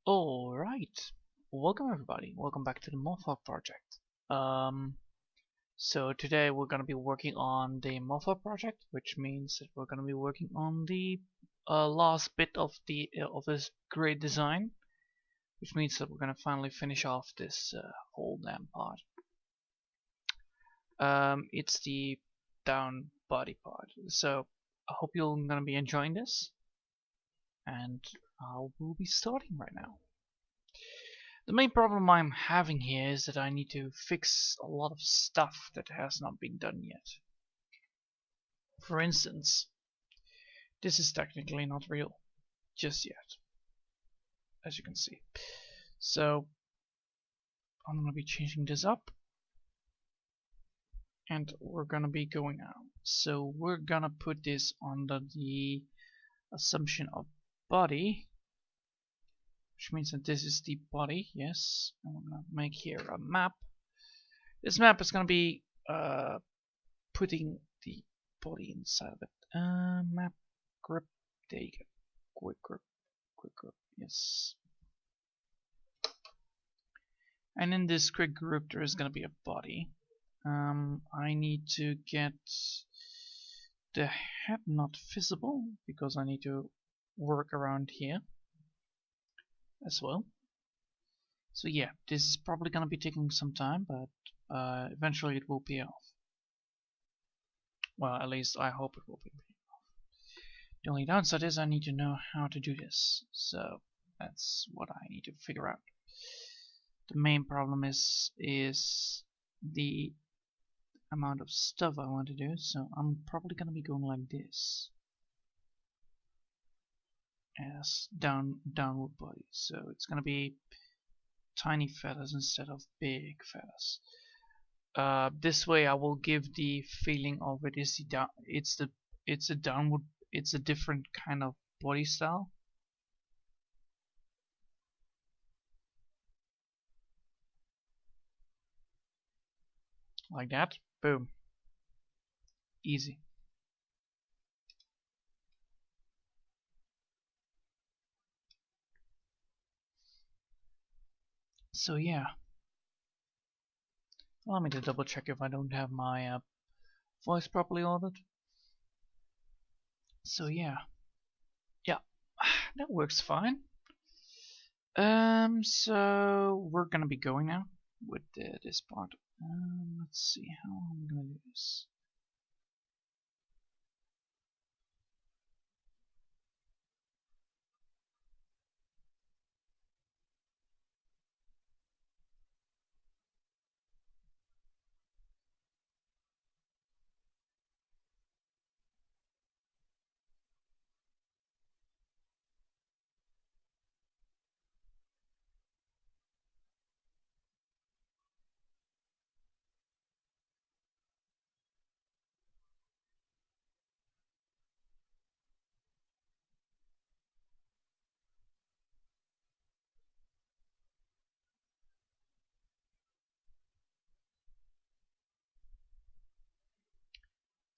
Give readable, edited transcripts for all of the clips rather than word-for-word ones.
Alright, welcome everybody, welcome back to the Hawk project. So today we're gonna be working on the Hawk project, which means that we're gonna be working on the last bit of this great design, which means that we're gonna finally finish off this whole damn part. It's the down body part. So I hope you're gonna be enjoying this, and I will be starting right now. The main problem I'm having here is that I need to fix a lot of stuff that has not been done yet. For instance, this is technically not real just yet, as you can see. So I'm going to be changing this up, and we're going to be going out. So we're going to put this under the assumption of body, which means that this is the body, yes. And we're going to make here a map. This map is going to be putting the body inside of it. Map grip, there you go. Quick grip, yes. And in this quick group there is going to be a body. I need to get the head not visible because I need to work around here as well. So yeah, this is probably going to be taking some time, but eventually it will pay off. Well, at least I hope it will be paid off. The only downside is I need to know how to do this, so that's what I need to figure out. The main problem is the amount of stuff I want to do, so I'm probably gonna be going like this as downward body. So it's gonna be tiny feathers instead of big feathers. This way I will give the feeling of it's a downward, it's a different kind of body style. Like that, boom, easy. So yeah, allow me to double check if I don't have my voice properly ordered. So yeah, that works fine. So we're gonna be going now with this part. Let's see how I'm gonna do this.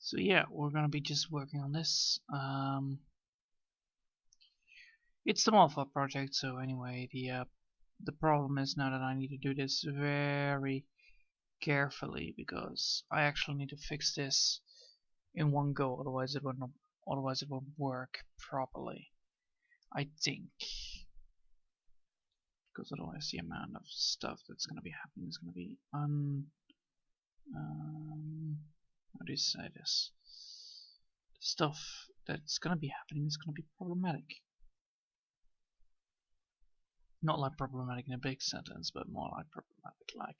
So yeah, we're gonna be just working on this. It's the Malfa project, so anyway, the problem is now that I need to do this very carefully because I actually need to fix this in one go, otherwise it won't work properly, I think. Because otherwise the amount of stuff that's gonna be happening is gonna be how do you say this? The stuff that's gonna be happening is gonna be problematic. Not like problematic in a big sentence, but more like problematic, like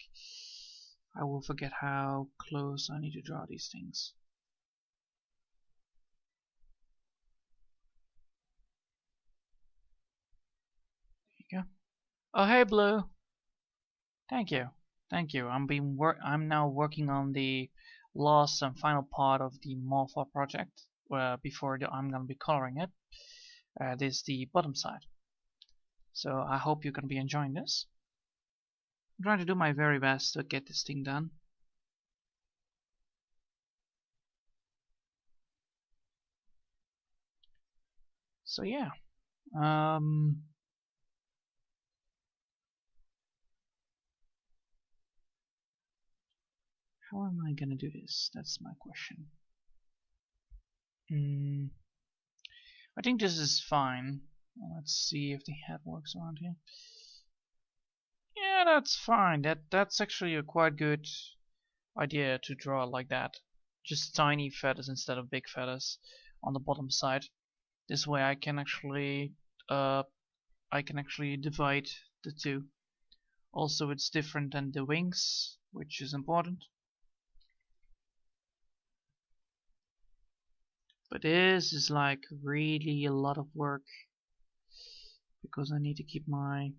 I will forget how close I need to draw these things. There you go. Oh hey Blue! Thank you. I'm now working on the last and final part of the Morpha project, before I'm gonna be coloring it. This is the bottom side. So I hope you're gonna be enjoying this. I'm trying to do my very best to get this thing done. So yeah. How am I gonna do this? That's my question. I think this is fine. Let's see if the head works around here. Yeah, that's fine. That's actually a quite good idea to draw like that. Just tiny feathers instead of big feathers on the bottom side. This way I can actually divide the two. Also, it's different than the wings, which is important. But this is like really a lot of work because I need to keep my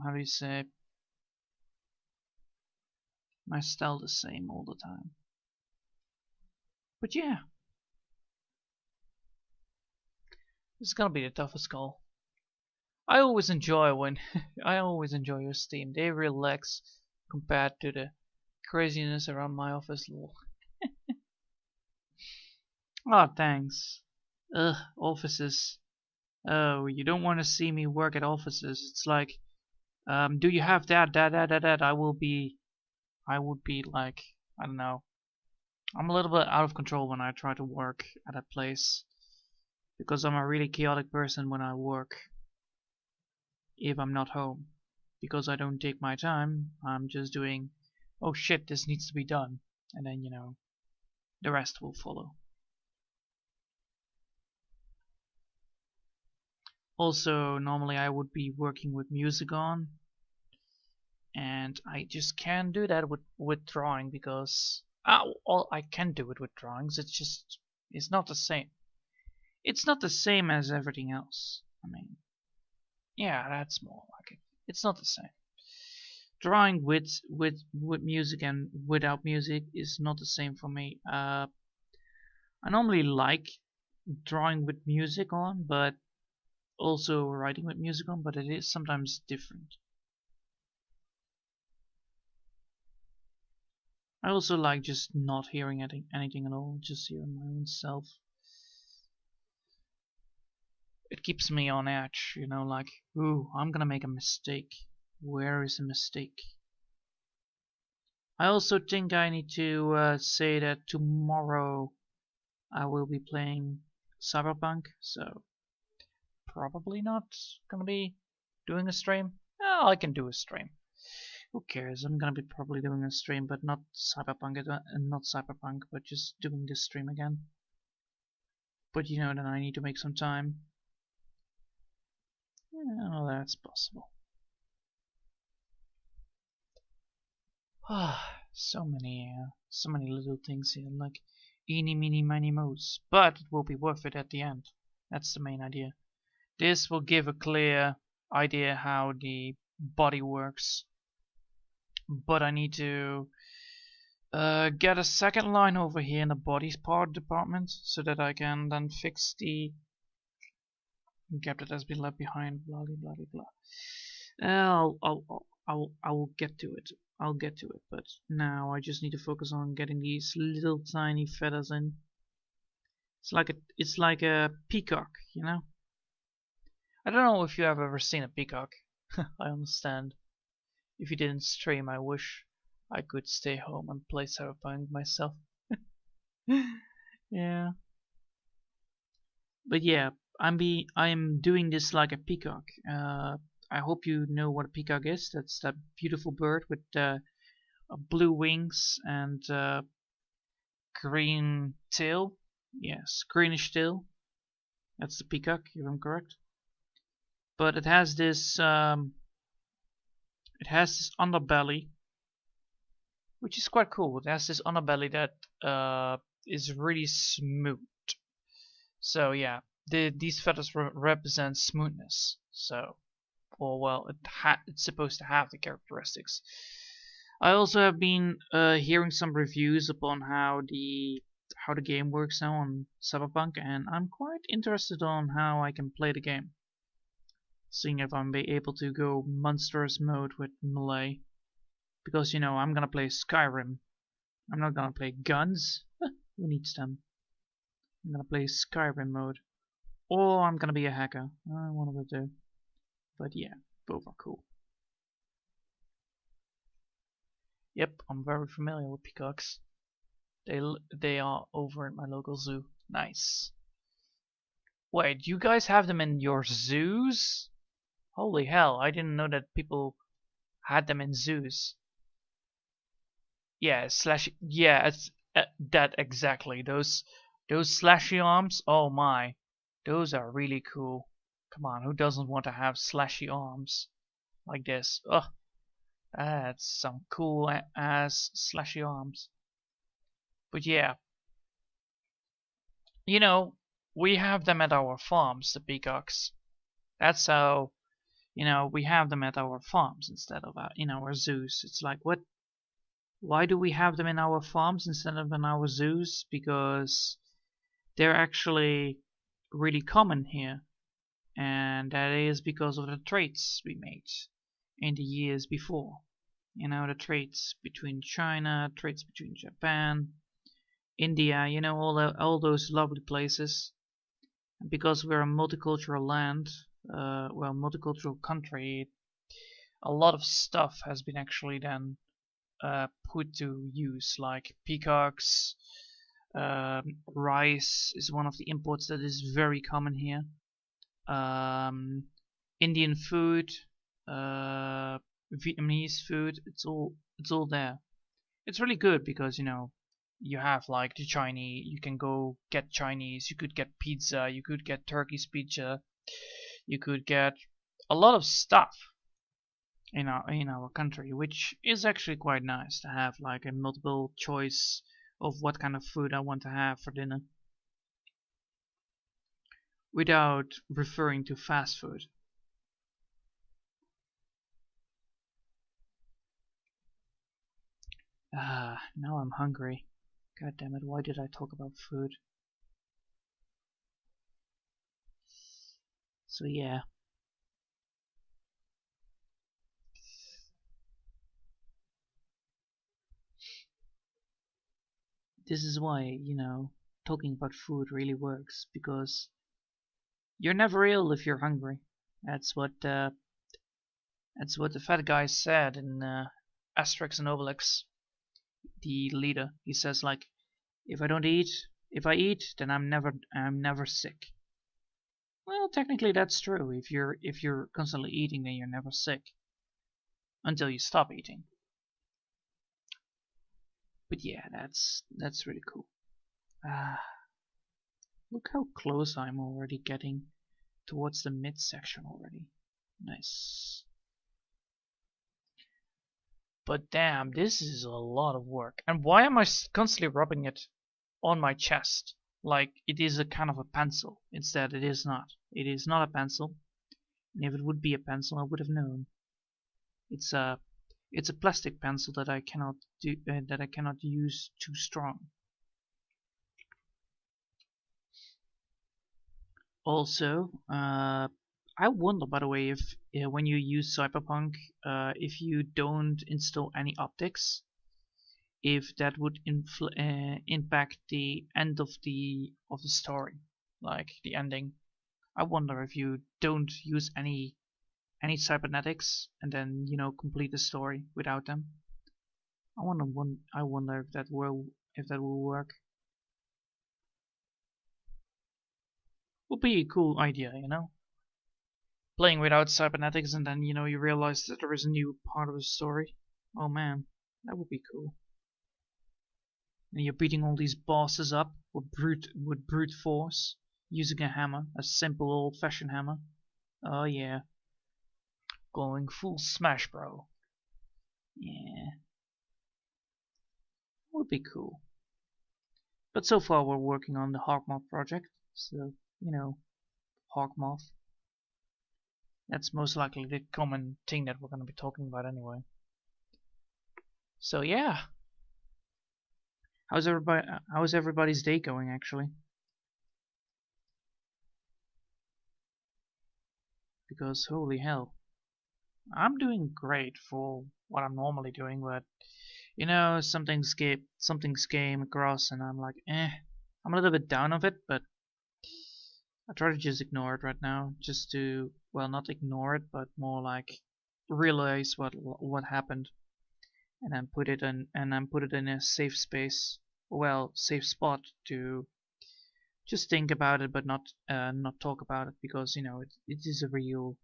how do you say, my style the same all the time. But yeah, this is gonna be the toughest goal. I always enjoy when I always enjoy your Steam. They relax compared to the craziness around my office. Lol. Oh, thanks. Ugh, offices. Oh, you don't want to see me work at offices. It's like, do you have that? I would be like, I don't know. I'm a little bit out of control when I try to work at a place. Because I'm a really chaotic person when I work. If I'm not home. Because I don't take my time, I'm just doing, oh shit, this needs to be done. And then, you know, the rest will follow. Also, normally I would be working with music on. And I just can't do that with drawing because I can do it with drawings. It's not the same. It's not the same as everything else. I mean, yeah, that's more like it. It's not the same. Drawing with music and without music is not the same for me. I normally like drawing with music on, but also writing with music on, but it is sometimes different. I also like just not hearing anything at all, just hearing my own self. It keeps me on edge, you know, like, ooh, I'm gonna make a mistake. Where is a mistake? I also think I need to say that tomorrow I will be playing Cyberpunk, so probably not gonna be doing a stream. Oh, I can do a stream. Who cares? I'm gonna be probably doing a stream, but not Cyberpunk, but just doing this stream again. But you know, then I need to make some time. Oh, that's possible. So many little things here, like eeny, meeny, miny, moes. But it will be worth it at the end. That's the main idea. This will give a clear idea how the body works. But I need to get a second line over here in the body part department so that I can then fix the gap that has been left behind. Blah blah blah blah. I will get to it. I'll get to it. But now I just need to focus on getting these little tiny feathers in. It's like a peacock, you know. I don't know if you have ever seen a peacock. I understand. If you didn't stream, I wish I could stay home and play Cyberpunk myself. Yeah. But yeah, I'm doing this like a peacock. I hope you know what a peacock is. That's that beautiful bird with blue wings and green tail. Yes, greenish tail. That's the peacock, if I'm correct. But it has this underbelly, which is quite cool. It has this underbelly that is really smooth. So yeah, these feathers represent smoothness. So, or well, it's supposed to have the characteristics. I also have been hearing some reviews upon how the game works now on Cyberpunk, and I'm quite interested on how I can play the game. Seeing if I'm able to go monstrous mode with melee. Because, you know, I'm gonna play Skyrim. I'm not gonna play guns. Who needs them? I'm gonna play Skyrim mode. Or I'm gonna be a hacker. One of the two. But yeah, both are cool. Yep, I'm very familiar with peacocks. They are over at my local zoo. Nice. Wait, you guys have them in your zoos? Holy hell, I didn't know that people had them in zoos. Yeah, yeah, it's that exactly. Those slashy arms. Oh my. Those are really cool. Come on, who doesn't want to have slashy arms like this? Ugh, that's some cool ass slashy arms. But yeah, you know, we have them at our farms, the peacocks. That's how, we have them at our farms instead of in our zoos. It's like, what? Why do we have them in our farms instead of in our zoos? Because they're actually really common here. And that is because of the trades we made in the years before. The trades between China, trades between Japan, India, all those lovely places. And because we're a multicultural land, multicultural country, a lot of stuff has been actually then put to use, like peacocks. Rice is one of the imports that is very common here. Indian food, Vietnamese food, it's all there. It's really good because you have like the Chinese, you can go get Chinese, you could get pizza, you could get Turkish pizza, you could get a lot of stuff in our country, which is actually quite nice to have like a multiple choice of what kind of food I want to have for dinner without referring to fast food. Now I'm hungry. God damn it, why did I talk about food? So yeah. This is why, talking about food really works, because you're never ill if you're hungry. That's what the fat guy said in Asterix and Obelix, the leader. He says like, if I eat, then I'm never sick. Well, technically that's true. If you're constantly eating, then you're never sick until you stop eating. But yeah, that's really cool. Look how close I'm already getting towards the midsection already. Nice. But damn, this is a lot of work. And why am I constantly rubbing it on my chest? Like it is a kind of a pencil. Instead, it is not. It is not a pencil. And if it would be a pencil, I would have known. It's a plastic pencil that I cannot use too strong. Also, I wonder, by the way, if when you use Cyberpunk, if you don't install any optics, if that would impact the end of the story, like the ending. I wonder if you don't use any cybernetics and then complete the story without them. I wonder if that will work. Would be a cool idea, playing without cybernetics and then you realize that there is a new part of the story. Oh man, that would be cool. And you're beating all these bosses up with brute force using a hammer, a simple old-fashioned hammer. Oh yeah, going full smash, bro. Yeah, would be cool. But so far we're working on the Hawk Moth project, so Hawk Moth. That's most likely the common thing that we're going to be talking about anyway. So yeah, how's everybody's day going actually? Because holy hell, I'm doing great for what I'm normally doing, but something's came across and I'm like, I'm a little bit down of it, but I try to just ignore it right now, just to, well, not ignore it, but more like realize what happened, and then put it in a safe space, well, safe spot to just think about it, but not talk about it, because it is a real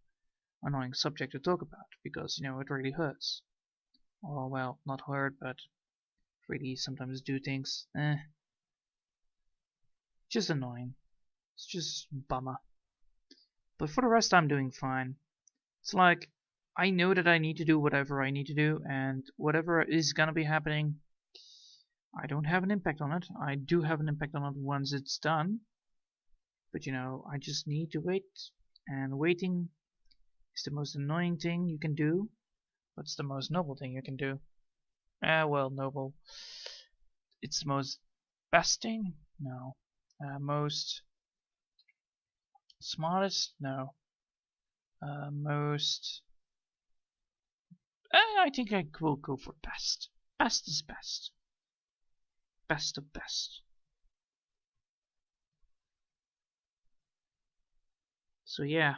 annoying subject to talk about, because it really hurts. Or well, not hurt, but really sometimes do things. Just annoying. It's just bummer. But for the rest, I'm doing fine. It's like I know that I need to do whatever I need to do, and whatever is gonna be happening, I don't have an impact on it. I do have an impact on it once it's done. But I just need to wait. And waiting is the most annoying thing you can do. What's the most noble thing you can do? Well, noble. It's the most best thing? No. Most smartest? No. Most... I think I will go for best. Best is best. Best of best. So yeah.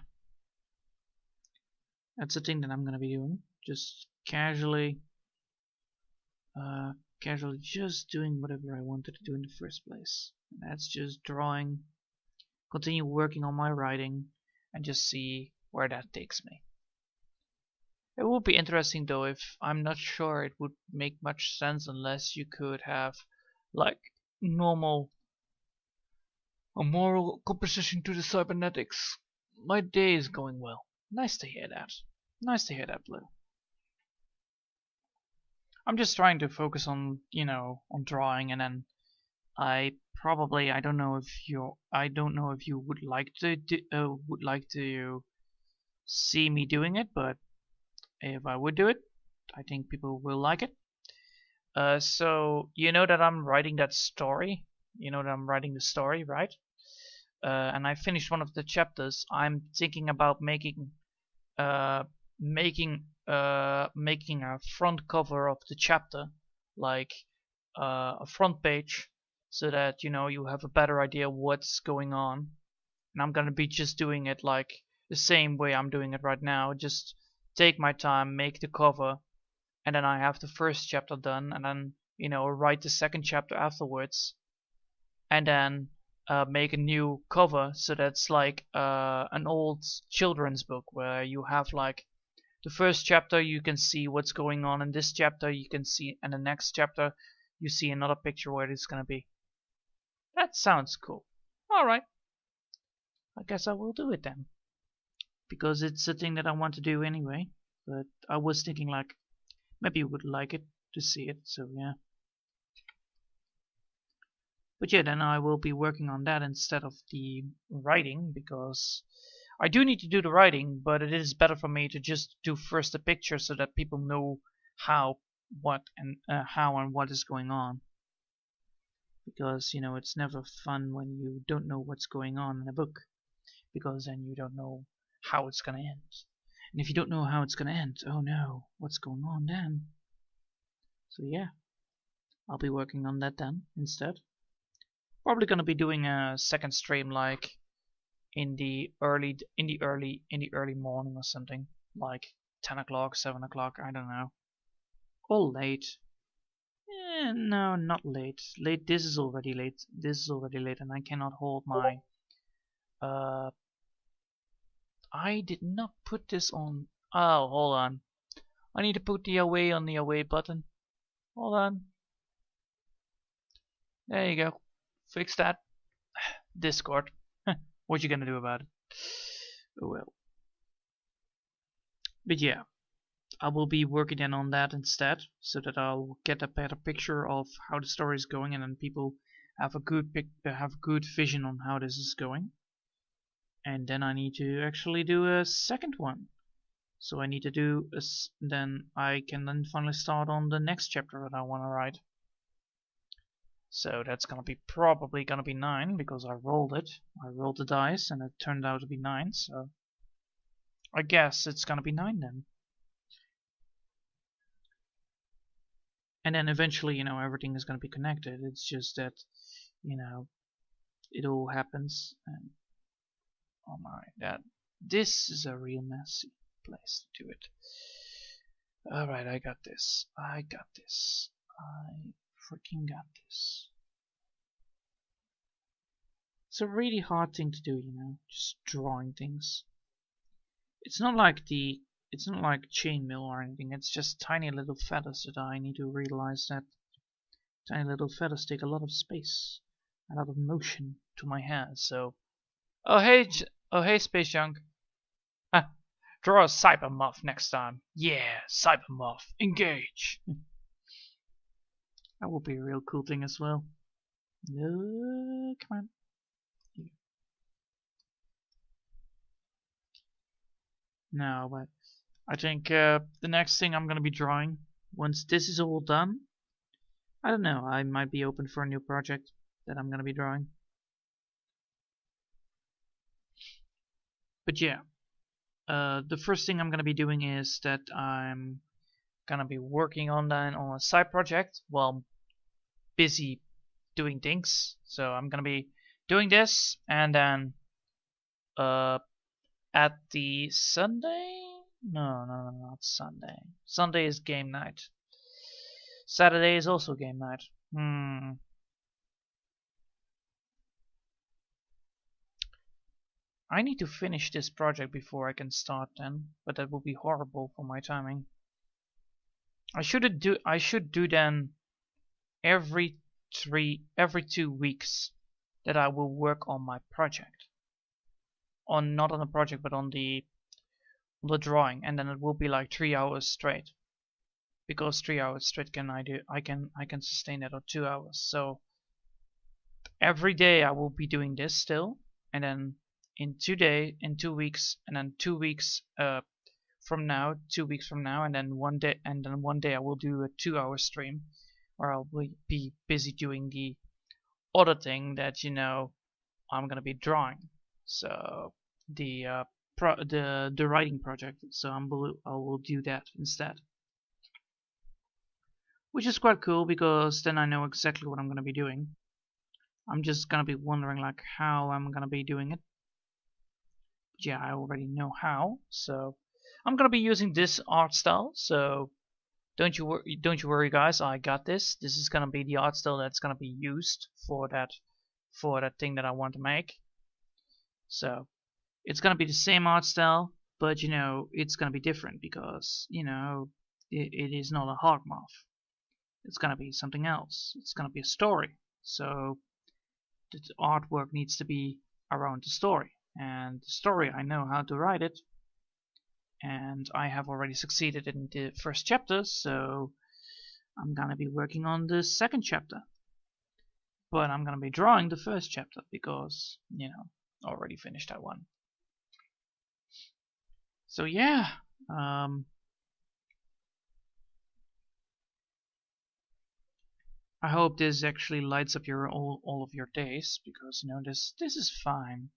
That's the thing that I'm gonna be doing. Just casually just doing whatever I wanted to do in the first place. And that's just drawing, continue working on my writing, and just see where that takes me. It would be interesting though, if I'm not sure it would make much sense unless you could have like a moral composition to the cybernetics. My day is going well. Nice to hear that. Nice to hear that, Blue. I'm just trying to focus on, on drawing, and then I don't know if you would like to see me doing it, but if I would do it, I think people will like it. So that I'm writing that story. You know that I'm writing the story, right? And I finished one of the chapters. I'm thinking about making a front cover of the chapter, like a front page, so that you have a better idea what's going on. And I'm gonna be just doing it like the same way I'm doing it right now. Just take my time, make the cover, and then I have the first chapter done, and then write the second chapter afterwards, and then make a new cover, so that's like an old children's book where you have like the first chapter you can see what's going on in this chapter, you can see, and the next chapter you see another picture where it's gonna be. That sounds cool. Alright. I guess I will do it then. Because it's a thing that I want to do anyway. But I was thinking like, maybe you would like it to see it, so yeah. But yeah, then I will be working on that instead of the writing, because I do need to do the writing, but it is better for me to just do first the picture so that people know how and what is going on. Because it's never fun when you don't know what's going on in a book, because then you don't know how it's gonna end. And if you don't know how it's gonna end, oh no, what's going on then? So yeah, I'll be working on that then instead. Probably gonna be doing a second stream like in the early morning or something, like 10 o'clock, 7 o'clock, I don't know. Or late. No, not late. Late, this is already late. This is already late, and I cannot hold my... I did not put this on... Oh, hold on. I need to put the away on the away button. Hold on. There you go. Fix that. Discord. What you gonna do about it? Oh well. But yeah, I will be working then on that instead, so that I'll get a better picture of how the story is going, and then people have a good vision on how this is going. And then I need to actually do a second one. So I need to do then I can then finally start on the next chapter that I want to write. So that's probably gonna be 9, because I rolled it. I rolled the dice and it turned out to be 9, so I guess it's gonna be 9 then. And then eventually, everything is gonna be connected. It's just that, it all happens, and oh my, this is a real messy place to do it. Alright, I got this. I got this. I freaking got this. It's a really hard thing to do, you know, just drawing things. It's not like chainmail or anything, it's just tiny little feathers that I need to realize that tiny little feathers take a lot of space, a lot of motion to my hand, so... Oh hey Space Junk. Ah, draw a Cyber Moth next time. Yeah, Cyber Moth, engage! That would be a real cool thing as well. Come on. No, but I think the next thing I'm gonna be drawing, once this is all done, I don't know, I might be open for a new project that I'm gonna be drawing. But yeah, the first thing I'm gonna be doing is that I'm gonna be working on a side project while busy doing things. So I'm gonna be doing this, and then at the Sunday? No, not Sunday. Sunday is game night. Saturday is also game night. I need to finish this project before I can start then, but that would be horrible for my timing. I should do then every 2 weeks that I will work on my project. Not on the project, but on the drawing, and then it will be like 3 hours straight. Because 3 hours straight I can sustain that, or 2 hours. So every day I will be doing this still, and then in 2 weeks, and then 2 weeks from now, 2 weeks from now, and then one day I will do a 2-hour stream where I'll be busy doing the other thing that, you know, I'm gonna be drawing. So the writing project. So I will do that instead, which is quite cool because then I know exactly what I'm gonna be doing. I'm just gonna be wondering like how I'm gonna be doing it. Yeah, I already know how. So I'm gonna be using this art style. So don't you worry, guys. I got this. This is gonna be the art style that's gonna be used for that thing that I want to make. So it's gonna be the same art style, but you know it's gonna be different because you know it is not a Hawk Moth. It's gonna be something else. It's gonna be a story. So the artwork needs to be around the story, and the story I know how to write it, and I have already succeeded in the first chapter, so I'm gonna be working on the second chapter. But I'm gonna be drawing the first chapter because, you know, I already finished that one. So yeah, I hope this actually lights up all of your days, because you know this is fine.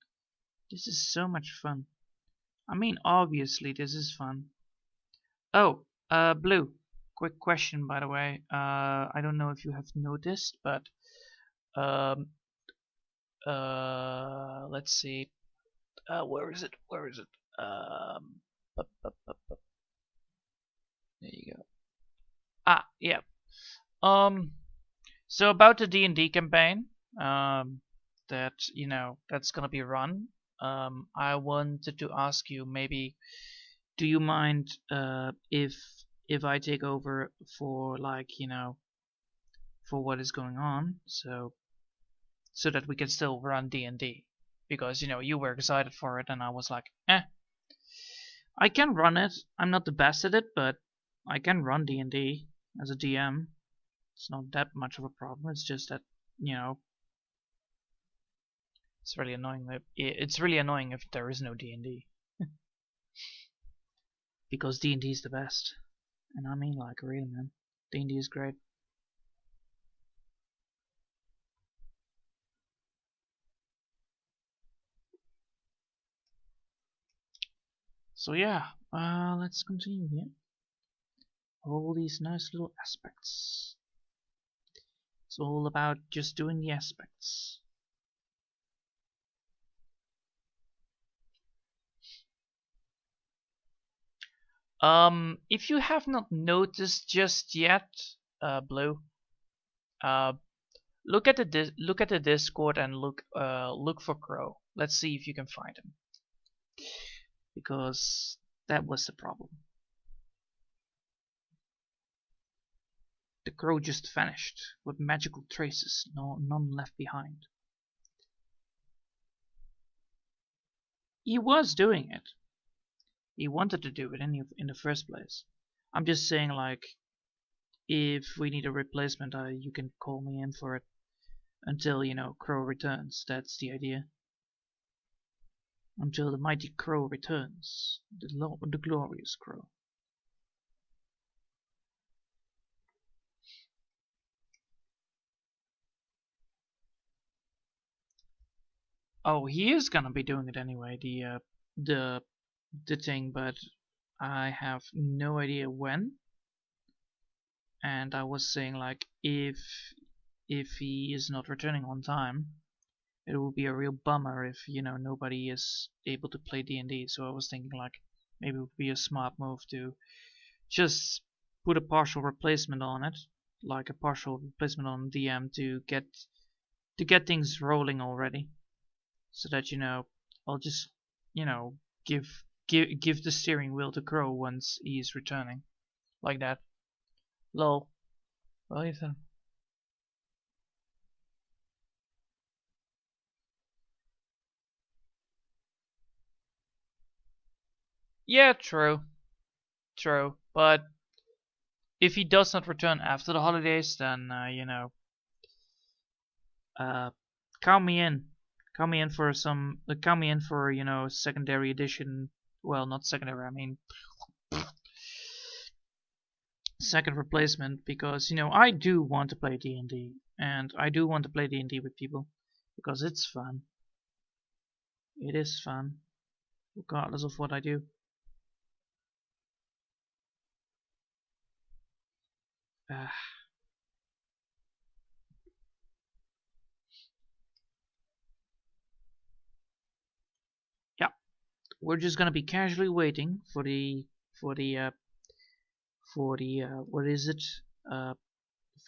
This is so much fun. I mean, obviously this is fun. Oh, Blue. Quick question, by the way. I don't know if you have noticed, but let's see. Where is it? Where is it? There you go. Ah, yeah. So about the D&D campaign, that you know that's gonna be run. I wanted to ask you, maybe, do you mind if I take over for, like, you know, for what is going on, so that we can still run D&D, because you know you were excited for it and I was like, I can run it. I'm not the best at it, but I can run D&D as a DM. It's not that much of a problem. It's just that, you know, it's really annoying. It's really annoying if there is no D&D. Because D&D is the best. And I mean, like, really, man. D&D is great. So yeah, let's continue here. All these nice little aspects. It's all about just doing the aspects. If you have not noticed just yet, Blue, look at the Discord and look for Crow. Let's see if you can find him, because that was the problem. The crow just vanished with magical traces, none left behind. He was doing it. He wanted to do it in the first place. I'm just saying, like, if we need a replacement, you can call me in for it until, you know, Crow returns. That's the idea. Until the mighty Crow returns, the glorious Crow. Oh, he is gonna be doing it anyway, the thing, but I have no idea when. And I was saying, like, if he is not returning on time, it will be a real bummer if, you know, nobody is able to play D&D. So I was thinking, like, maybe it would be a smart move to just put a partial replacement on it, like a partial replacement on DM to get things rolling already, so that, you know, I'll just, you know, give the steering wheel to Crow once he's returning, like that. Lol. Well, Ethan. Yeah, true. True. But if he does not return after the holidays, then, you know, count me in. Count me in for count me in for, you know, secondary edition. Well, not secondary, I mean second replacement, because, you know, I do want to play D&D, and I do want to play D&D with people, because it's fun. It is fun, regardless of what I do. Yeah, we're just gonna be casually waiting for the what is it,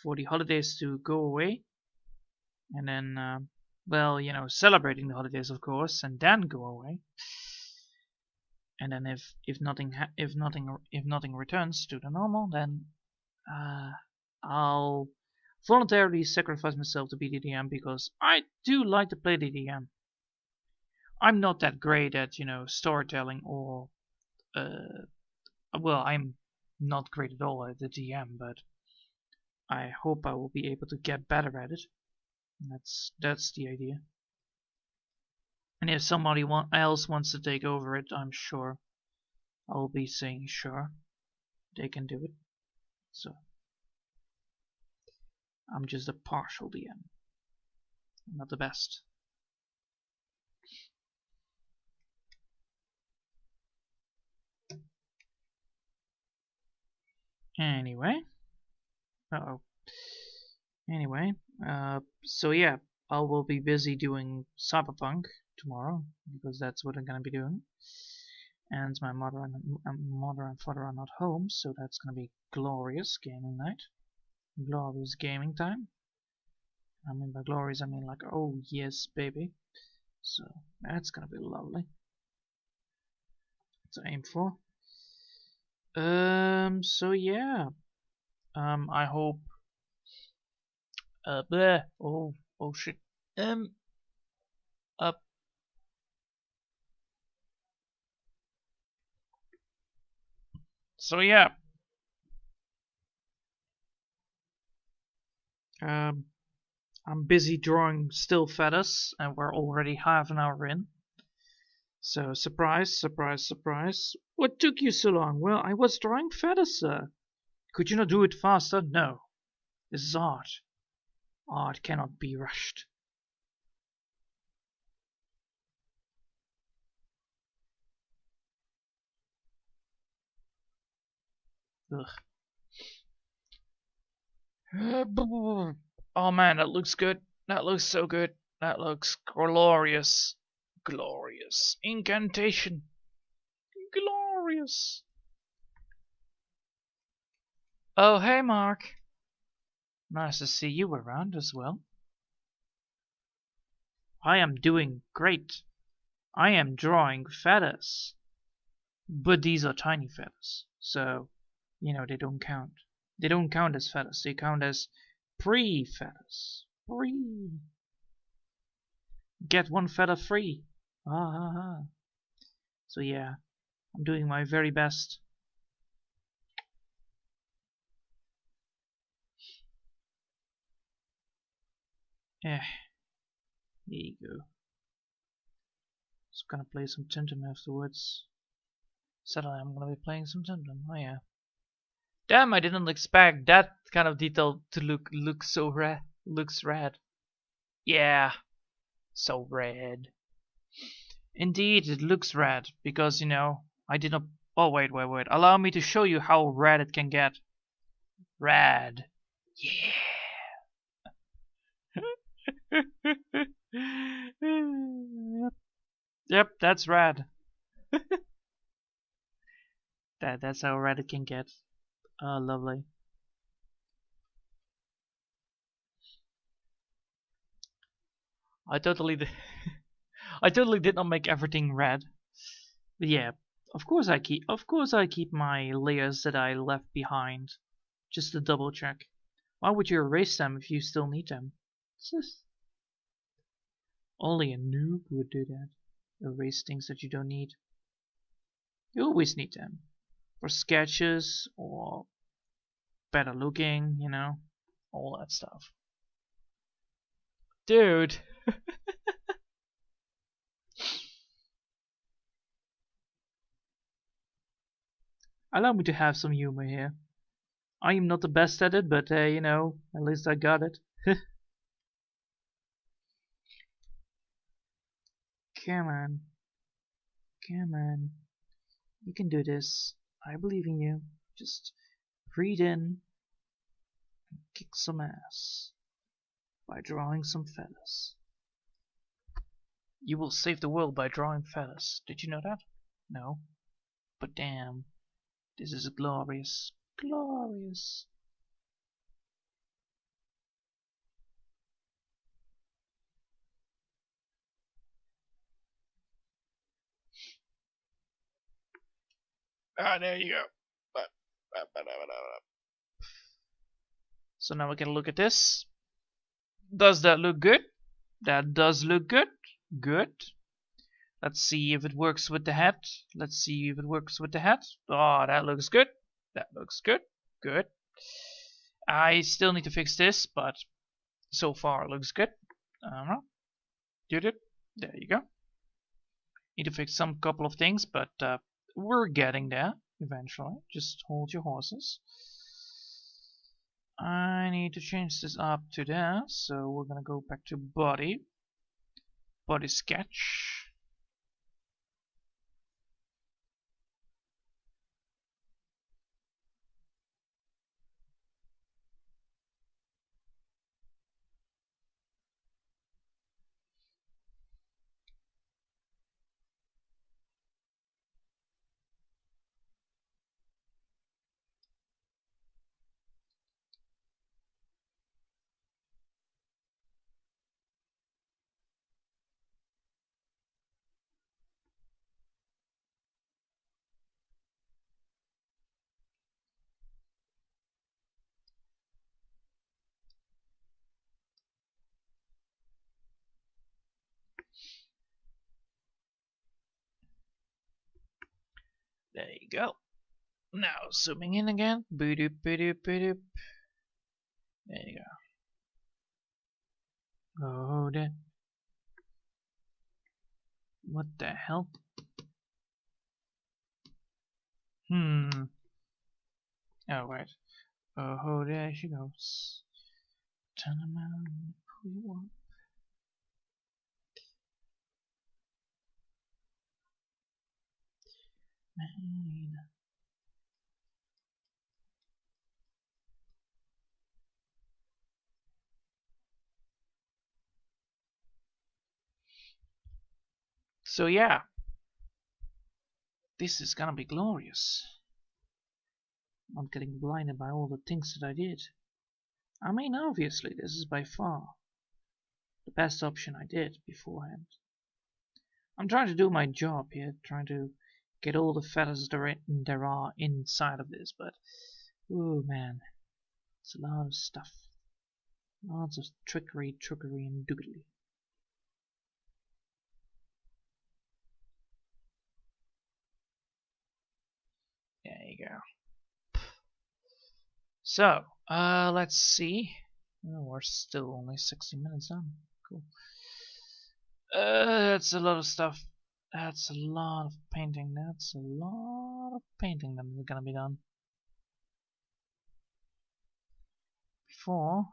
for the holidays to go away, and then well, you know, celebrating the holidays, of course, and then go away. And then if nothing returns to the normal, then I'll voluntarily sacrifice myself to be the DM, because I do like to play the DM. I'm not that great at, you know, storytelling, or well, I'm not great at all at the DM, but I hope I will be able to get better at it. That's the idea. And if somebody else wants to take over it, I'm sure I will be saying sure, they can do it. So I'm just a partial DM, not the best. Anyway, Anyway, so yeah, I will be busy doing Cyberpunk tomorrow, because that's what I'm gonna be doing. And my mother and father are not home, so that's gonna be glorious gaming night, glorious gaming time. I mean, by glorious, I mean like, oh yes, baby. So that's gonna be lovely to aim for. So yeah, I hope. Bleh. Oh shit. Up. So yeah. I'm busy drawing still feathers, and we're already half an hour in. So surprise, surprise, surprise. What took you so long? Well, I was drawing feathers, sir. Could you not do it faster? No. This is art. Art cannot be rushed. Ugh. Oh man, that looks good. That looks so good. That looks glorious. Glorious. Incantation. Glorious. Oh, hey, Mark. Nice to see you around as well. I am doing great. I am drawing feathers. But these are tiny feathers, so, they don't count. They don't count as feathers, they count as pre-feathers. Pre. Get one feather free. Ah, ha, ha. So yeah, I'm doing my very best. Here you go. Just gonna play some Tintin afterwards. Suddenly I'm gonna be playing some Tintin. Oh yeah. Damn, I didn't expect that kind of detail to look so red. Looks red. Yeah, so red. Indeed, it looks red because I did not. Oh wait. Allow me to show you how red it can get. Red. Yeah. Yep, that's red. That's how red it can get. Oh, lovely. I totally did. I totally did not make everything red. But yeah, of course I keep my layers that I left behind, just to double check. Why would you erase them if you still need them? Only a noob would do that. Erase things that you don't need. You always need them. For sketches or better looking, all that stuff. Dude. Allow me to have some humor here. I am not the best at it, but at least I got it. Come on. Come on. You can do this. I believe in you. Just breathe in and kick some ass by drawing some feathers. You will save the world by drawing feathers. Did you know that? No. But damn. This is glorious. Glorious. Ah, there you go. So now we can look at this. Does that look good? That does look good. Good. Let's see if it works with the head. Let's see if it works with the head. Oh, that looks good. That looks good. Good. I still need to fix this, but so far it looks good. Did it? There you go. Need to fix some couple of things, but we're getting there eventually. Just hold your horses. I need to change this up to there, so we're gonna go back to body. Body sketch. There you go. Now zooming in again. Boop, boop, boop. There you go. Oh, that. What the hell? Oh, right. Oh, there she goes. Turn around, pull you up. Man. So yeah, this is gonna be glorious. not getting blinded by all the things that I did. I mean, obviously, this is by far the best option I did beforehand. I'm trying to do my job here, trying to get all the feathers there are inside of this, but oh man, it's a lot of stuff. Lots of trickery, and doodly. There you go. So, let's see. Oh, we're still only 60 minutes on. Cool. That's a lot of stuff. That's a lot of painting. That's a lot of painting that is gonna be done. Before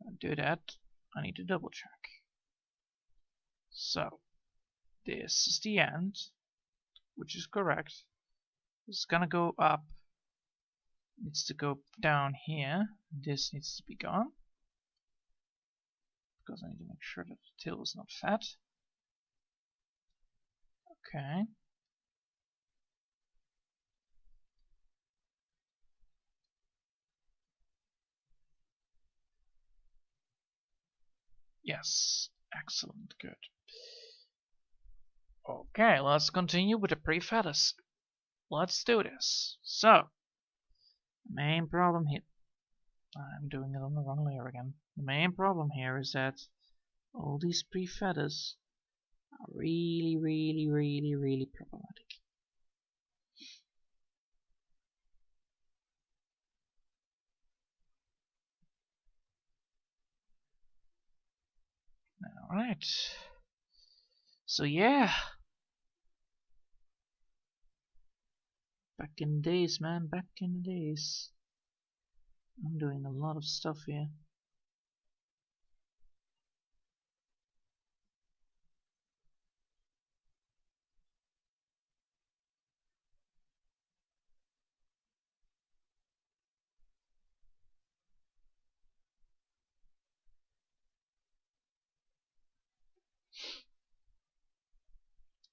I do that, I need to double check. So, this is the end, which is correct. It's gonna go up. Needs to go down here. This needs to be gone. Because I need to make sure that the tail is not fat. Okay. Yes, excellent, good. Okay, let's continue with the pre-feathers. Let's do this. So, the main problem here, I'm doing it on the wrong layer again. The main problem here is that all these pre-feathers are really problematic. Alright. So yeah. Back in the days, man, back in the days. I'm doing a lot of stuff here.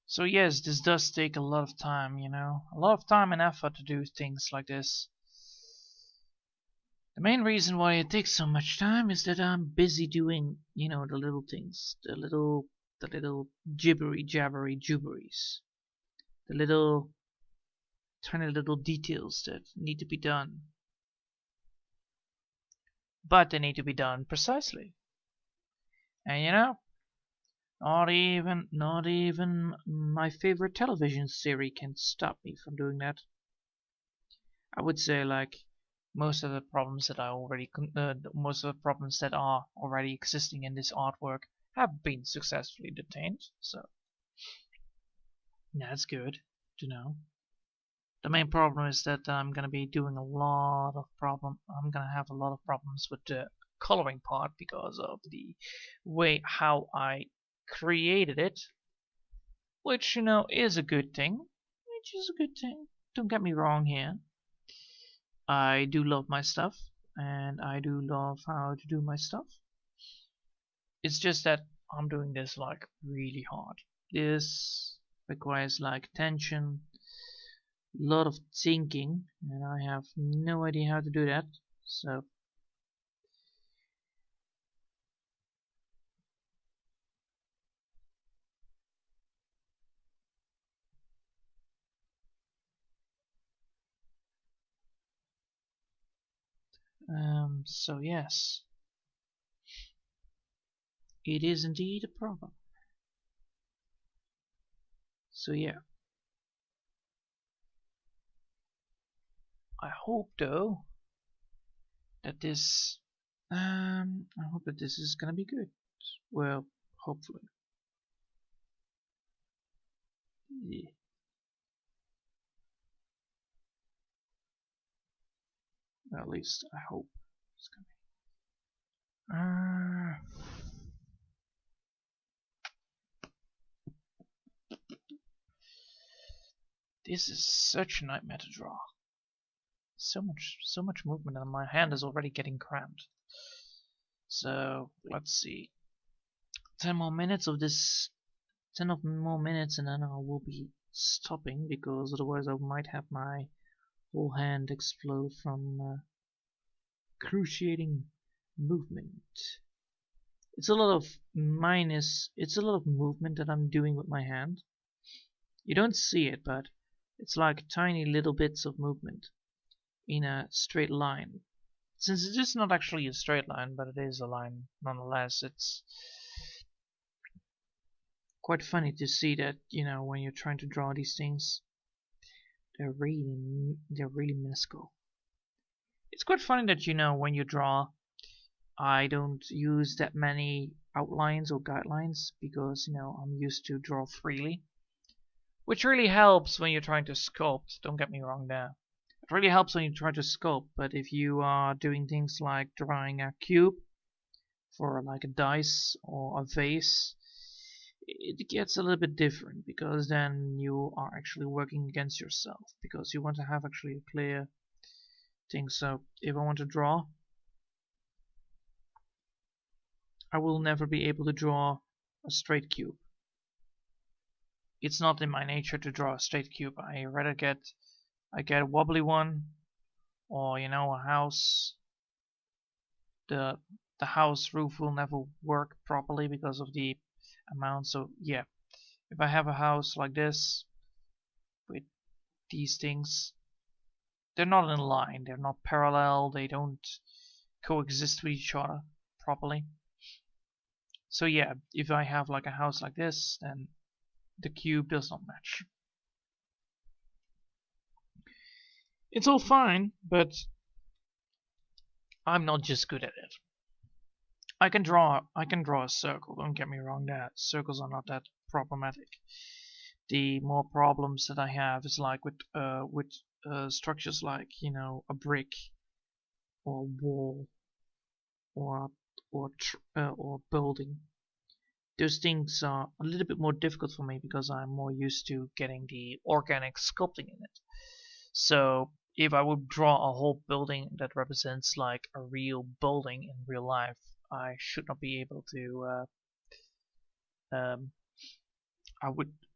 So yes, this does take a lot of time, you know, a lot of time and effort to do things like this. The main reason why it takes so much time is that I'm busy doing, you know, the little things, the little jibbery jabbery jubberies, the little tiny little details that need to be done. But they need to be done precisely. And you know, not even my favorite television series can stop me from doing that. I would say like most of the problems that are already existing in this artwork have been successfully detained. So that's good to know. The main problem is that I'm gonna be doing a lot of I'm gonna have a lot of problems with the coloring part because of the way how I created it, which you know is a good thing. Don't get me wrong here. I do love my stuff, and I do love how to do my stuff. It's just that I'm doing this like really hard. This requires like attention, a lot of thinking, and I have no idea how to do that. So so yes, it is indeed a problem. So yeah, I hope though that this I hope that this is gonna be good. Well, hopefully. Yeah. At least I hope it's gonna be. This is such a nightmare to draw. So much movement, and my hand is already getting cramped. So let's see. 10 more minutes of this. 10 more minutes, and then I will be stopping because otherwise I might have my whole hand explode from cruciating movement. It's a lot of movement that I'm doing with my hand. You don't see it, but it's like tiny little bits of movement in a straight line. Since it is not actually a straight line, but it is a line nonetheless, it's quite funny to see that, you know, when you're trying to draw these things, they're really minuscule. It's quite funny that, you know, when you draw, I don't use that many outlines or guidelines because, you know, I'm used to draw freely, which really helps when you're trying to sculpt. Don't get me wrong there. It really helps when you try to sculpt, but if you are doing things like drawing a cube for like a dice or a vase, it gets a little bit different because then you are actually working against yourself because you want to have actually a clear thing. So if I want to draw, I will never be able to draw a straight cube. It's not in my nature to draw a straight cube. I rather get a wobbly one, or, you know, a house. The house roof will never work properly because of the amount. So yeah, if I have a house like this with these things, they're not in line, they're not parallel, they don't coexist with each other properly. So yeah, if I have like a house like this, then the cube does not match. It's all fine, but I'm not just good at it. I can draw a circle, don't get me wrong, that circles are not that problematic. The more problems that I have is like with structures like, you know, a brick or wall or building. Those things are a little bit more difficult for me because I'm more used to getting the organic sculpting in it. So if I would draw a whole building that represents like a real building in real life, I should not be able to I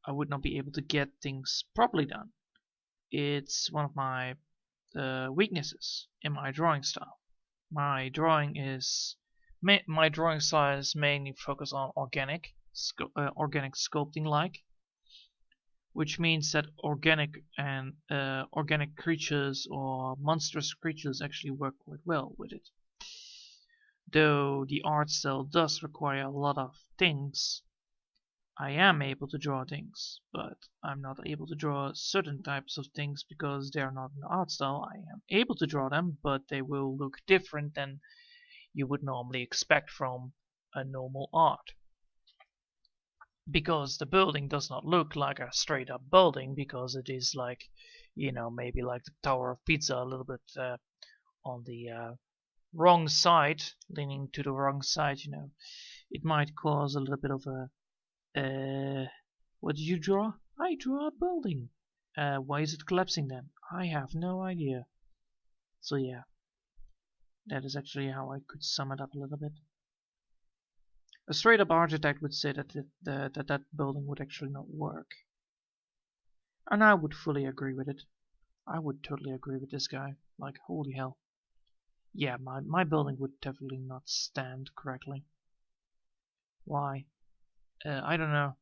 would not be able to get things properly done. It's one of my weaknesses in my drawing style. My drawing style is mainly focused on organic sculpting, like, which means that organic creatures or monstrous creatures actually work quite well with it. Though the art style does require a lot of things, I am able to draw things, but I'm not able to draw certain types of things because they are not in the art style. I am able to draw them, but they will look different than you would normally expect from a normal art. Because the building does not look like a straight up building, because it is like, you know, maybe like the Tower of Pizza, a little bit on the wrong side, leaning to the wrong side, you know. It might cause a little bit of a what did you draw? I draw a building. Why is it collapsing then? I have no idea. So yeah, that is actually how I could sum it up a little bit. A straight up architect would say that that building would actually not work. And I would fully agree with it. I would totally agree with this guy. Like, holy hell. Yeah, my building would definitely not stand correctly. Why? I don't know.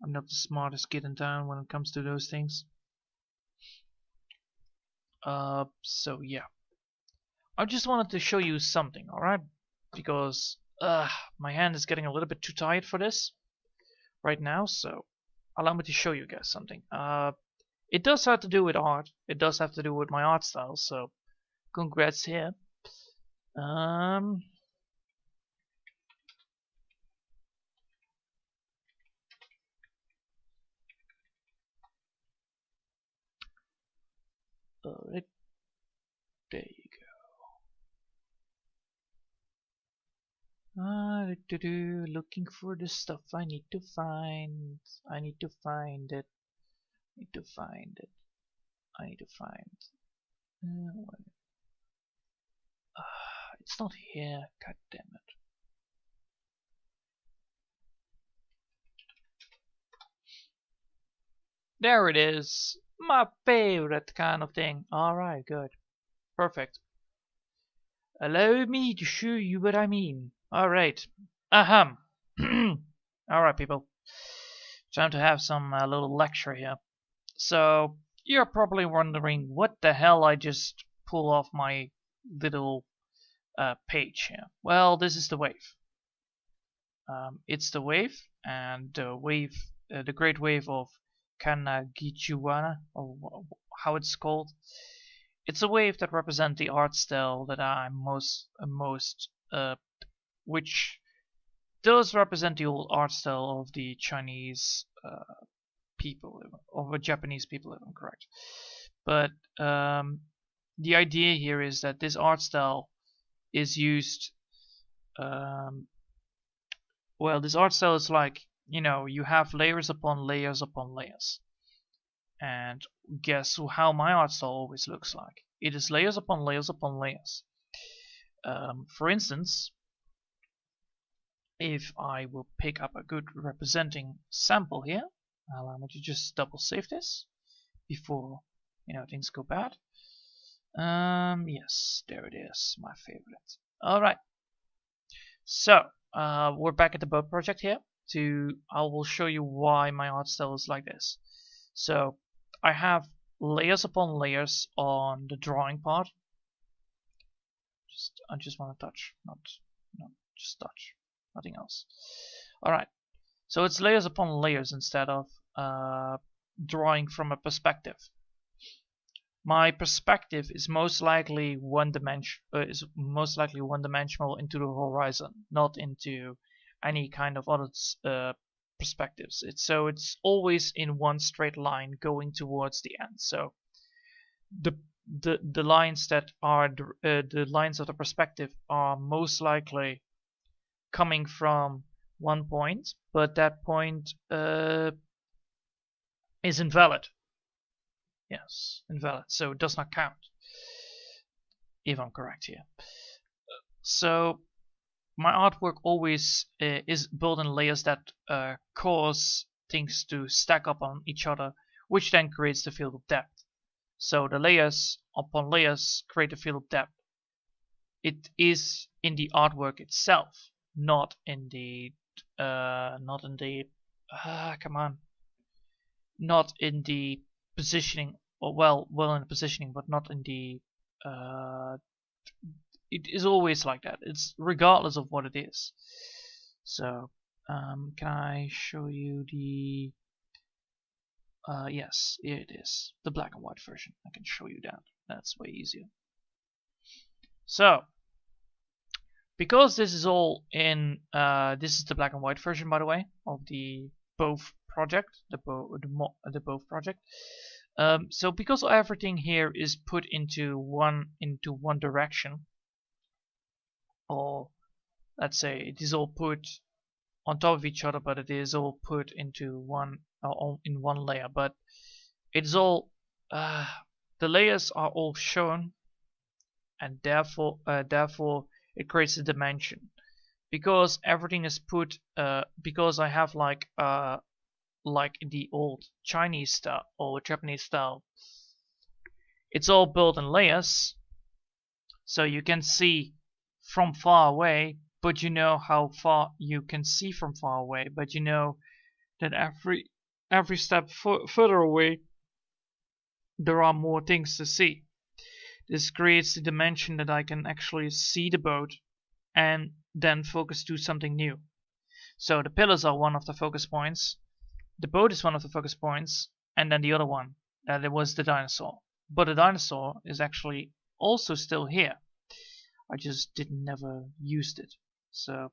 I'm not the smartest kid in town when it comes to those things. So yeah. I just wanted to show you something, alright? Because my hand is getting a little bit too tired for this right now, so allow me to show you guys something. It does have to do with art. It does have to do with my art style, so congrats here. Alright, there you go. Looking for the stuff I need to find. I need to find it. It's not here. God damn it. There it is. My favorite kind of thing. Alright, good. Perfect. Allow me to show you what I mean. Alright. Ahem. Alright, people. Time to have some little lecture here. So, you're probably wondering what the hell I just pull off my little page here. Well, this is the wave. It's the wave, and the great wave of Kanagichuana, or how it's called. It's a wave that represents the art style that I'm which does represent the old art style of the Chinese people, or the Japanese people, if I'm correct. But the idea here is that this art style is used. Well, this art style is like, you know, you have layers upon layers upon layers. And guess how my art style always looks like? It is layers upon layers upon layers. For instance, if I will pick up a good representing sample here, allow me to just double save this before, you know, things go bad. Yes, there it is, my favorite. Alright, so we're back at the boat project here. I will show you why my art style is like this. So I have layers upon layers on the drawing part. I just want to touch, just touch, nothing else. Alright, so it's layers upon layers instead of drawing from a perspective. My perspective is most likely one-dimensional into the horizon, not into any kind of other perspectives. It's always in one straight line going towards the end. So the lines that are the lines of the perspective are most likely coming from one point, but that point is invalid. Yes, invalid, so it does not count, if I'm correct here. So my artwork always is built in layers that cause things to stack up on each other, which then creates the field of depth. So the layers upon layers create a field of depth. It is in the artwork itself, not in the positioning, or well in the positioning, but not in the it is always like that. It's regardless of what it is. So can I show you the yes, here it is, the black and white version. I can show you that. That's way easier. So because this is all in this is the black and white version, by the way, of the both project, the both project. So because everything here is put into one direction, or let's say it is all put on top of each other, but it is all put into one in one layer, but it's all the layers are all shown, and therefore it creates a dimension. Because everything is put because I have like the old Chinese style or Japanese style, it's all built in layers, so you can see from far away, but you know how far you can see from far away, but you know that every step further away there are more things to see. This creates the dimension that I can actually see the boat and then focus to something new. So the pillars are one of the focus points, the boat is one of the focus points, and then the other one, that it was the dinosaur. But the dinosaur is actually also still here. I just never used it. So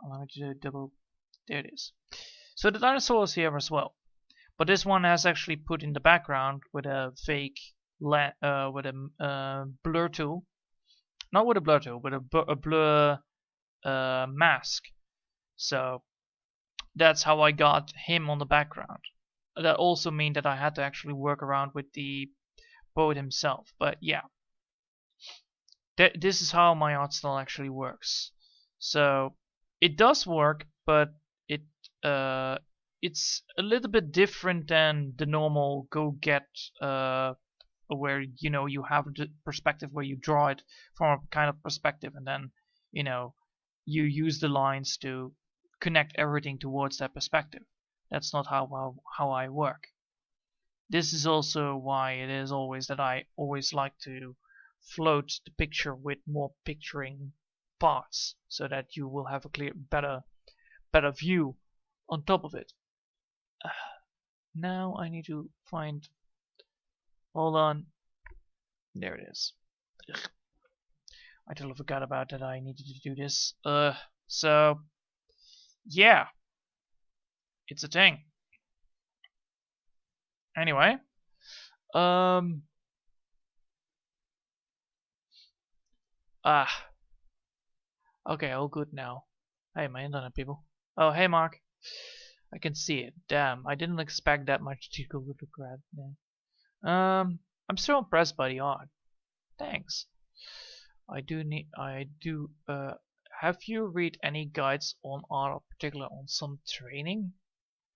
allow me to double. There it is. So the dinosaur is here as well, but this one has actually put in the background with a fake blur tool. Not with a blur tool, but a blur mask. So that's how I got him on the background. That also means that I had to actually work around with the boat himself. But yeah, this is how my art style actually works. So it does work, but it's a little bit different than the normal go get where you have the perspective where you draw it from a kind of perspective and then you use the lines to connect everything towards that perspective. That's not how I work. This is also why it is always that I always like to float the picture with more picturing parts so that you will have a clear better view on top of it. Now I need to find, hold on, there it is. Ugh. I totally forgot about that I needed to do this. So yeah, it's a thing. Anyway, okay, all good now. Hey, my internet people. Oh, hey, Mark. I can see it. Damn, I didn't expect that much to go to grab. Yeah. I'm so impressed by the art. Thanks. Have you read any guides on art, or particular on some training?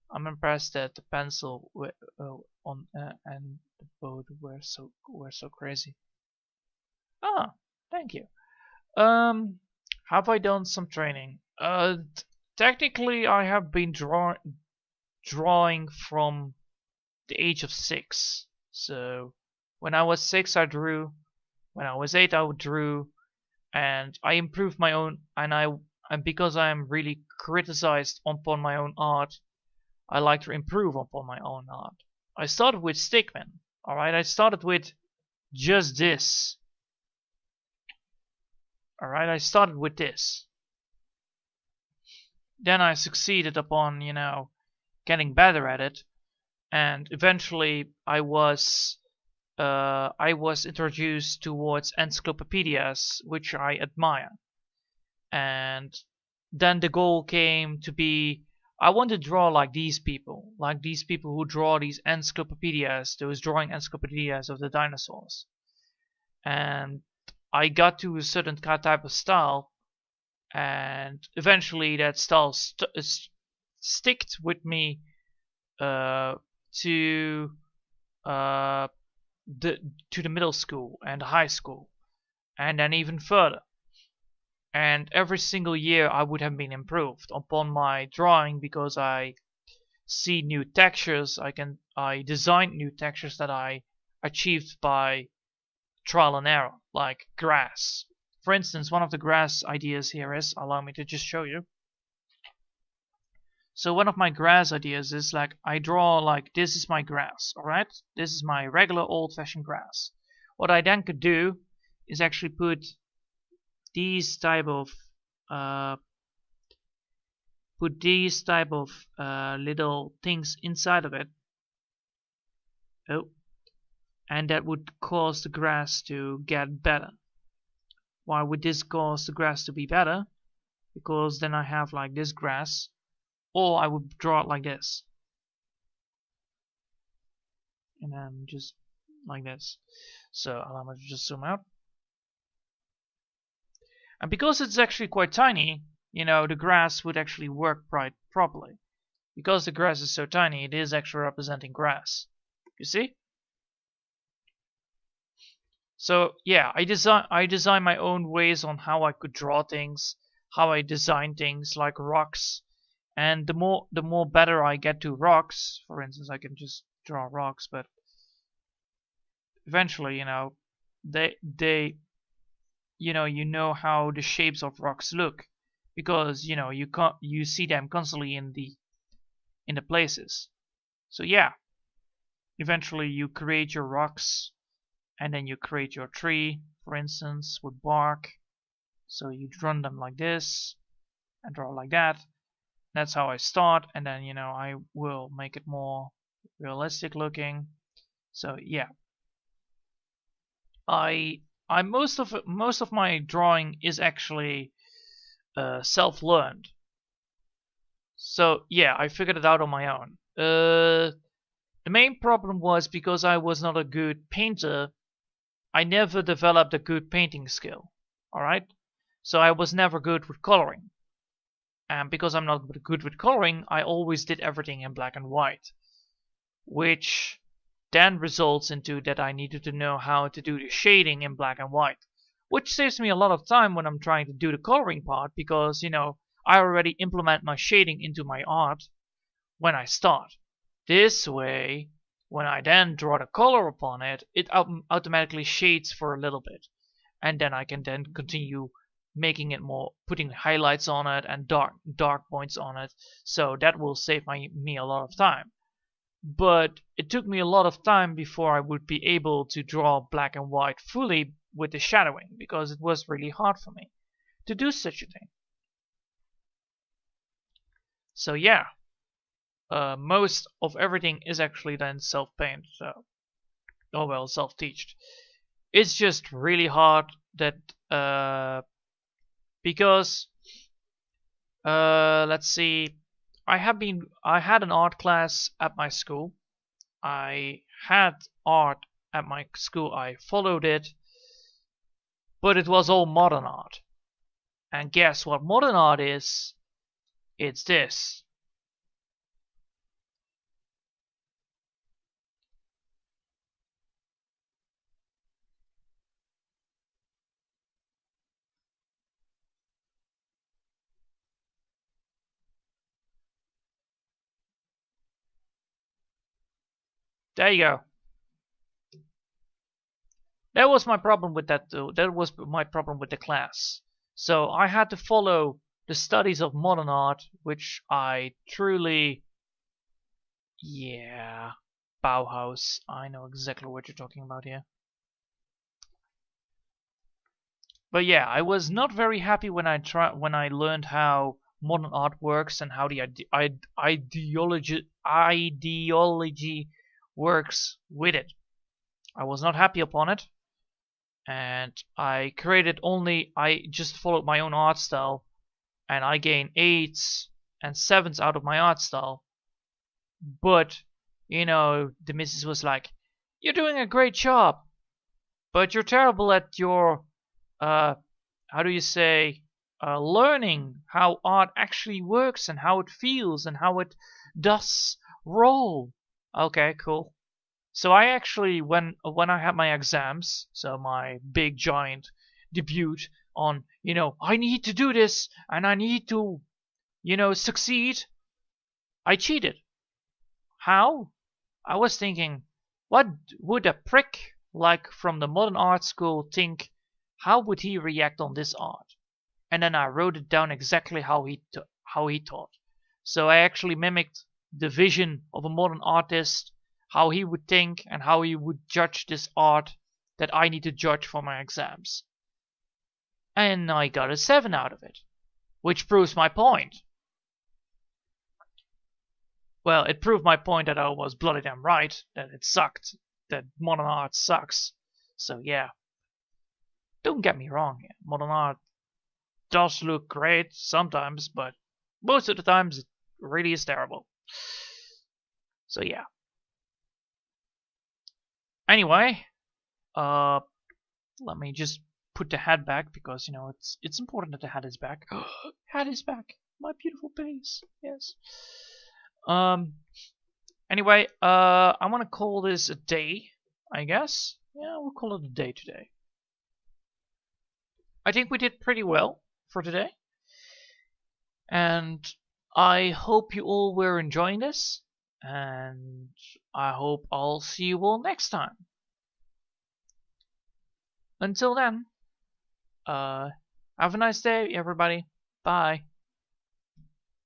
I'm impressed that the pencil and the boat were so crazy. Ah, thank you. Have I done some training? Technically, I have been drawing from the age of 6. So when I was 6, I drew. When I was 8, I drew, and I improved my own. And because I am really criticized upon my own art, I like to improve upon my own art. I started with stickman. All right, I started with just this. All right, I started with this. Then I succeeded upon, getting better at it, and eventually I was introduced towards encyclopedias, which I admire. And then the goal came to be, I want to draw like these people who draw these encyclopedias, those drawing encyclopedias of the dinosaurs. And I got to a certain type of style, and eventually that style sticked with me to the middle school and high school, and then even further. And every single year I would have been improved upon my drawing because I see new textures. I designed new textures that I achieved by trial and error, like grass. For instance, one of the grass ideas here is, allow me to just show you. So one of my grass ideas is like, I draw like, this is my grass, alright? This is my regular old-fashioned grass. What I then could do is actually put these type of little things inside of it. Oh, and that would cause the grass to get better. Why would this cause the grass to be better? Because then I have like this grass, or I would draw it like this, and then just like this. So allow me to just zoom out. And because it's actually quite tiny, the grass would actually work properly. Because the grass is so tiny, it is actually representing grass. You see? So yeah, I design my own ways on how I could draw things, how I design things like rocks, and the more better I get to rocks. For instance, I can just draw rocks, but eventually, they you know how the shapes of rocks look, because you see them constantly in the places. So yeah, eventually you create your rocks, and then you create your tree, for instance, with bark. So you run them like this and draw like that. That's how I start, and then I will make it more realistic looking. So yeah, most of my drawing is actually self-learned. So yeah, I figured it out on my own. The main problem was because I was not a good painter, I never developed a good painting skill. Alright? So I was never good with coloring. And because I'm not good with coloring, I always did everything in black and white, which then results into that I needed to know how to do the shading in black and white, which saves me a lot of time when I'm trying to do the coloring part, because, you know, I already implement my shading into my art when I start. This way, when I then draw the color upon it, it automatically shades for a little bit, and then I can then continue making it more, putting highlights on it and dark points on it, so that will save me a lot of time. But it took me a lot of time before I would be able to draw black and white fully with the shadowing, because it was really hard for me to do such a thing. So yeah, most of everything is actually then self-paint, so, oh well, self-teached. It's just really hard that, because, let's see, I had an art class at my school. I had art at my school, I followed it, but it was all modern art. And guess what modern art is? It's this. There you go. That was my problem with that too. That was my problem with the class. So I had to follow the studies of modern art, which I truly... Yeah, Bauhaus. I know exactly what you're talking about here. But yeah, I was not very happy when I learned how modern art works and how the ideology works with it. I was not happy upon it, and I just followed my own art style, and I gained 8s and 7s out of my art style. But, you know, the missus was like, "You're doing a great job, but you're terrible at your, how do you say, learning how art actually works and how it feels and how it does roll." Okay, cool. So I actually, when I had my exams, so my big giant debut on, you know, I need to do this and I need to, you know, succeed, I cheated. How? I was thinking, what would a prick like from the modern art school think? How would he react on this art? And then I wrote it down exactly how he thought. So I actually mimicked the vision of a modern artist, how he would think and how he would judge this art that I need to judge for my exams. And I got a 7 out of it, which proves my point. Well, it proved my point that I was bloody damn right, that it sucked, that modern art sucks. So yeah, don't get me wrong, modern art does look great sometimes, but most of the times it really is terrible. So yeah. Anyway, let me just put the hat back, because, you know, it's important that the hat is back. Hat is back. My beautiful base. Yes. Anyway, I want to call this a day, I guess. Yeah, we'll call it a day today. I think we did pretty well for today. And I hope you all were enjoying this. And I hope I'll see you all next time. Until then, have a nice day, everybody. Bye.